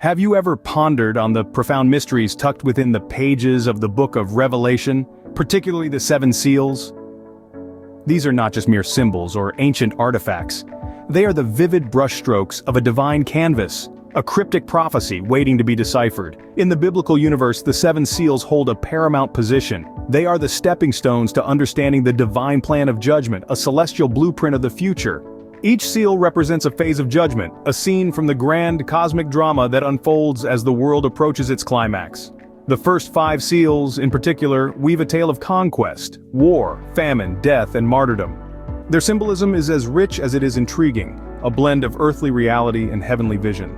Have you ever pondered on the profound mysteries tucked within the pages of the book of Revelation, particularly the seven seals? These are not just mere symbols or ancient artifacts. They are the vivid brushstrokes of a divine canvas, a cryptic prophecy waiting to be deciphered. In the biblical universe, the seven seals hold a paramount position. They are the stepping stones to understanding the divine plan of judgment, a celestial blueprint of the future. Each seal represents a phase of judgment, a scene from the grand cosmic drama that unfolds as the world approaches its climax. The first five seals, in particular, weave a tale of conquest, war, famine, death, and martyrdom. Their symbolism is as rich as it is intriguing, a blend of earthly reality and heavenly vision.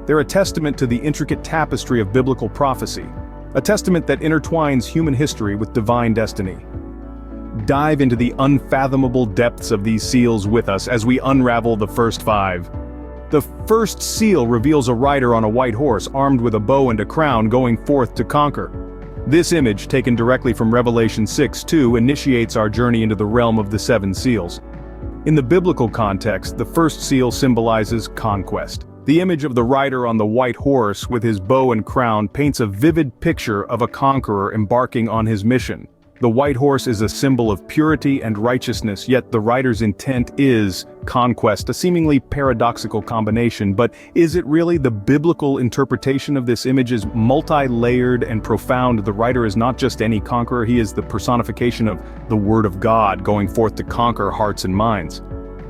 They're a testament to the intricate tapestry of biblical prophecy, a testament that intertwines human history with divine destiny. Dive into the unfathomable depths of these seals with us as we unravel the first five. The first seal reveals a rider on a white horse armed with a bow and a crown going forth to conquer. This image, taken directly from Revelation 6:2, initiates our journey into the realm of the seven seals. In the biblical context, the first seal symbolizes conquest. The image of the rider on the white horse with his bow and crown paints a vivid picture of a conqueror embarking on his mission. The white horse is a symbol of purity and righteousness, yet the rider's intent is conquest, a seemingly paradoxical combination. But is it really? The biblical interpretation of this image is multi-layered and profound. The rider is not just any conqueror, he is the personification of the Word of God going forth to conquer hearts and minds.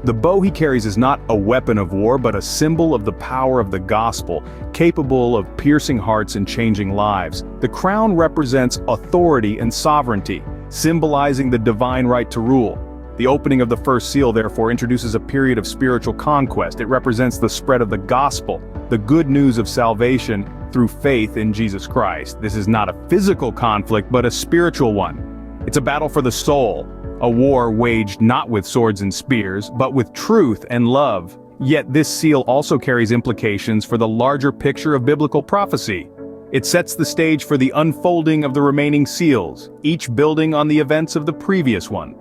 The bow he carries is not a weapon of war, but a symbol of the power of the gospel, capable of piercing hearts and changing lives. The crown represents authority and sovereignty, symbolizing the divine right to rule. The opening of the first seal, therefore, introduces a period of spiritual conquest. It represents the spread of the gospel, the good news of salvation through faith in Jesus Christ. This is not a physical conflict, but a spiritual one. It's a battle for the soul. A war waged not with swords and spears, but with truth and love. Yet this seal also carries implications for the larger picture of biblical prophecy. It sets the stage for the unfolding of the remaining seals, each building on the events of the previous one.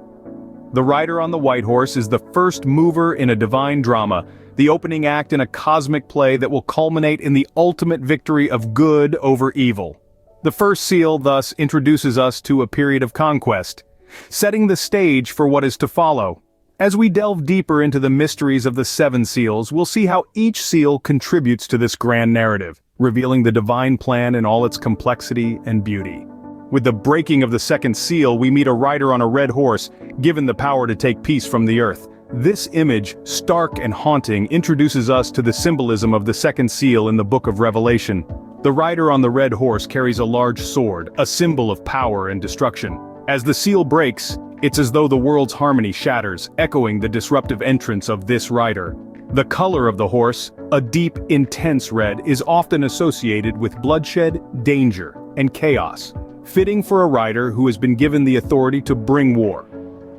The rider on the white horse is the first mover in a divine drama, the opening act in a cosmic play that will culminate in the ultimate victory of good over evil. The first seal thus introduces us to a period of conquest, setting the stage for what is to follow. As we delve deeper into the mysteries of the seven seals, we'll see how each seal contributes to this grand narrative, revealing the divine plan in all its complexity and beauty. With the breaking of the second seal, we meet a rider on a red horse, given the power to take peace from the earth. This image, stark and haunting, introduces us to the symbolism of the second seal in the book of Revelation. The rider on the red horse carries a large sword, a symbol of power and destruction. As the seal breaks, it's as though the world's harmony shatters, echoing the disruptive entrance of this rider. The color of the horse, a deep, intense red, is often associated with bloodshed, danger, and chaos, fitting for a rider who has been given the authority to bring war.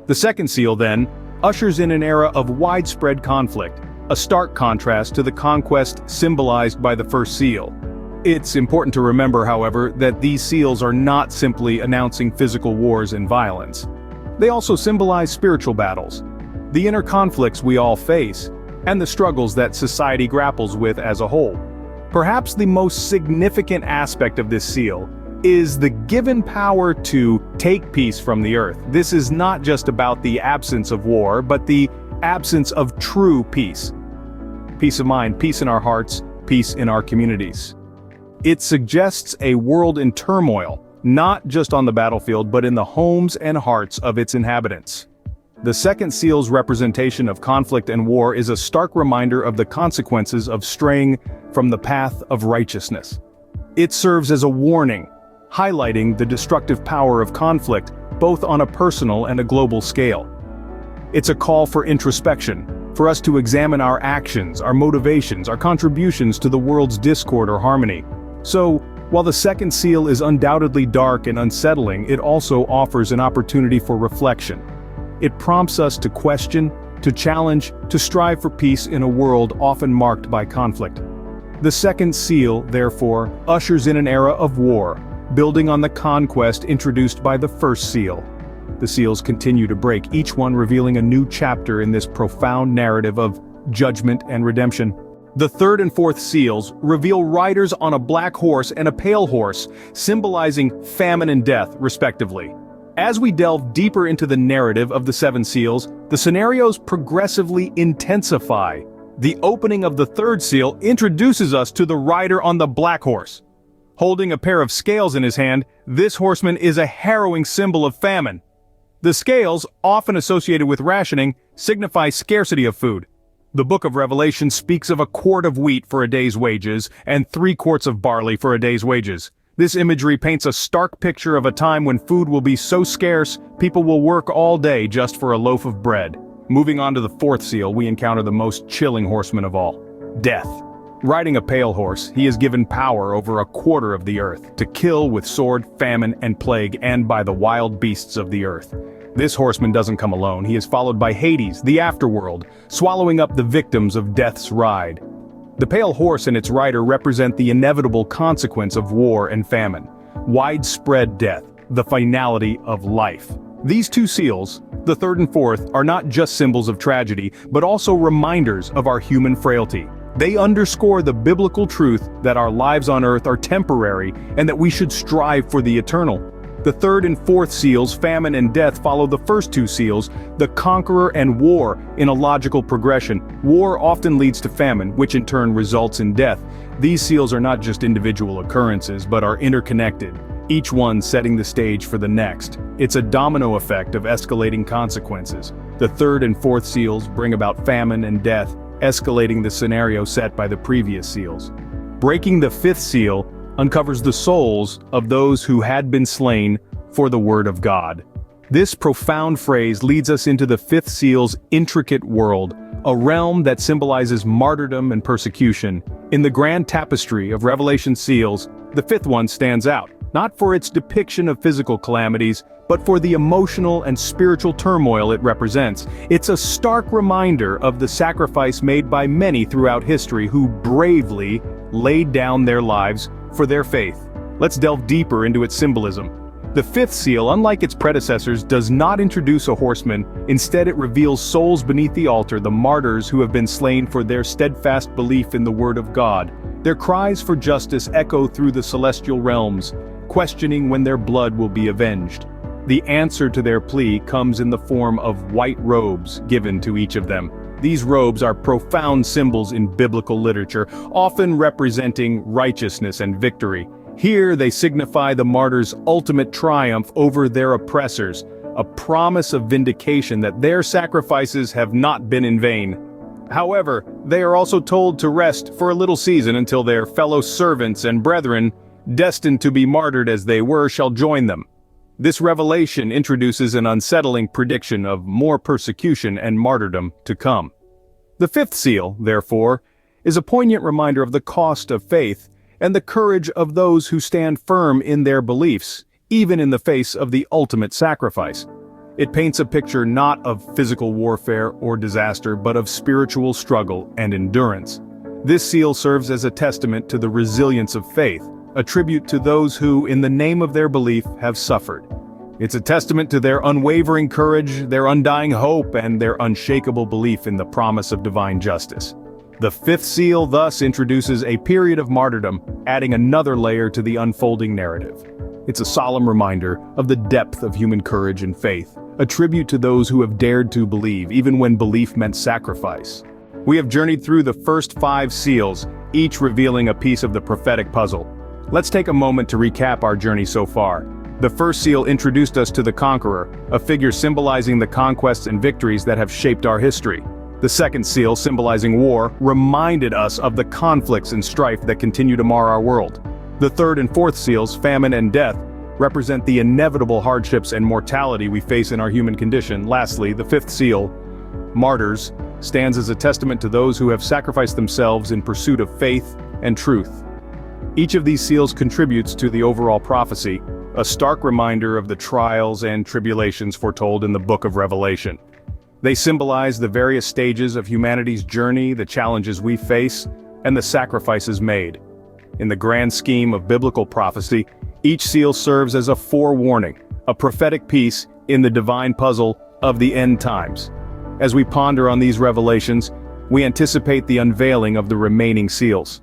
The second seal, then, ushers in an era of widespread conflict, a stark contrast to the conquest symbolized by the first seal. It's important to remember, however, that these seals are not simply announcing physical wars and violence. They also symbolize spiritual battles, the inner conflicts we all face, and the struggles that society grapples with as a whole. Perhaps the most significant aspect of this seal is the given power to take peace from the earth. This is not just about the absence of war, but the absence of true peace. Peace of mind, peace in our hearts, peace in our communities. It suggests a world in turmoil, not just on the battlefield, but in the homes and hearts of its inhabitants. The second seal's representation of conflict and war is a stark reminder of the consequences of straying from the path of righteousness. It serves as a warning, highlighting the destructive power of conflict, both on a personal and a global scale. It's a call for introspection, for us to examine our actions, our motivations, our contributions to the world's discord or harmony. So, while the second seal is undoubtedly dark and unsettling, it also offers an opportunity for reflection. It prompts us to question, to challenge, to strive for peace in a world often marked by conflict. The second seal, therefore, ushers in an era of war, building on the conquest introduced by the first seal. The seals continue to break, each one revealing a new chapter in this profound narrative of judgment and redemption. The third and fourth seals reveal riders on a black horse and a pale horse, symbolizing famine and death, respectively. As we delve deeper into the narrative of the seven seals, the scenarios progressively intensify. The opening of the third seal introduces us to the rider on the black horse. Holding a pair of scales in his hand, this horseman is a harrowing symbol of famine. The scales, often associated with rationing, signify scarcity of food. The book of Revelation speaks of a quart of wheat for a day's wages and 3 quarts of barley for a day's wages. This imagery paints a stark picture of a time when food will be so scarce, people will work all day just for a loaf of bread. Moving on to the fourth seal, we encounter the most chilling horseman of all: death. Riding a pale horse, he is given power over a quarter of the earth, to kill with sword, famine, and plague, and by the wild beasts of the earth. This horseman doesn't come alone. He is followed by Hades, the afterworld, swallowing up the victims of death's ride. The pale horse and its rider represent the inevitable consequence of war and famine. Widespread death, the finality of life. These two seals, the third and fourth, are not just symbols of tragedy, but also reminders of our human frailty. They underscore the biblical truth that our lives on earth are temporary and that we should strive for the eternal. The third and fourth seals, famine and death, follow the first two seals, the conqueror and war, in a logical progression. War often leads to famine, which in turn results in death. These seals are not just individual occurrences, but are interconnected, each one setting the stage for the next. It's a domino effect of escalating consequences. The third and fourth seals bring about famine and death, escalating the scenario set by the previous seals. Breaking the fifth seal uncovers the souls of those who had been slain for the word of God. This profound phrase leads us into the fifth seal's intricate world, a realm that symbolizes martyrdom and persecution. In the grand tapestry of Revelation seals, the fifth one stands out, not for its depiction of physical calamities, but for the emotional and spiritual turmoil it represents. It's a stark reminder of the sacrifice made by many throughout history who bravely laid down their lives for their faith. Let's delve deeper into its symbolism. The fifth seal, unlike its predecessors, does not introduce a horseman. Instead, it reveals souls beneath the altar, the martyrs who have been slain for their steadfast belief in the word of God. Their cries for justice echo through the celestial realms, questioning when their blood will be avenged. The answer to their plea comes in the form of white robes given to each of them. These robes are profound symbols in biblical literature, often representing righteousness and victory. Here they signify the martyrs' ultimate triumph over their oppressors, a promise of vindication that their sacrifices have not been in vain. However, they are also told to rest for a little season until their fellow servants and brethren, destined to be martyred as they were, shall join them. This revelation introduces an unsettling prediction of more persecution and martyrdom to come. The fifth seal, therefore, is a poignant reminder of the cost of faith and the courage of those who stand firm in their beliefs, even in the face of the ultimate sacrifice. It paints a picture not of physical warfare or disaster, but of spiritual struggle and endurance. This seal serves as a testament to the resilience of faith, a tribute to those who, in the name of their belief, have suffered. It's a testament to their unwavering courage, their undying hope, and their unshakable belief in the promise of divine justice. The fifth seal thus introduces a period of martyrdom, adding another layer to the unfolding narrative. It's a solemn reminder of the depth of human courage and faith, a tribute to those who have dared to believe, even when belief meant sacrifice. We have journeyed through the first 5 seals, each revealing a piece of the prophetic puzzle. Let's take a moment to recap our journey so far. The first seal introduced us to the conqueror, a figure symbolizing the conquests and victories that have shaped our history. The second seal, symbolizing war, reminded us of the conflicts and strife that continue to mar our world. The third and fourth seals, famine and death, represent the inevitable hardships and mortality we face in our human condition. Lastly, the fifth seal, martyrs, stands as a testament to those who have sacrificed themselves in pursuit of faith and truth. Each of these seals contributes to the overall prophecy, a stark reminder of the trials and tribulations foretold in the book of Revelation. They symbolize the various stages of humanity's journey, the challenges we face, and the sacrifices made. In the grand scheme of biblical prophecy, each seal serves as a forewarning, a prophetic piece in the divine puzzle of the end times. As we ponder on these revelations, we anticipate the unveiling of the remaining seals.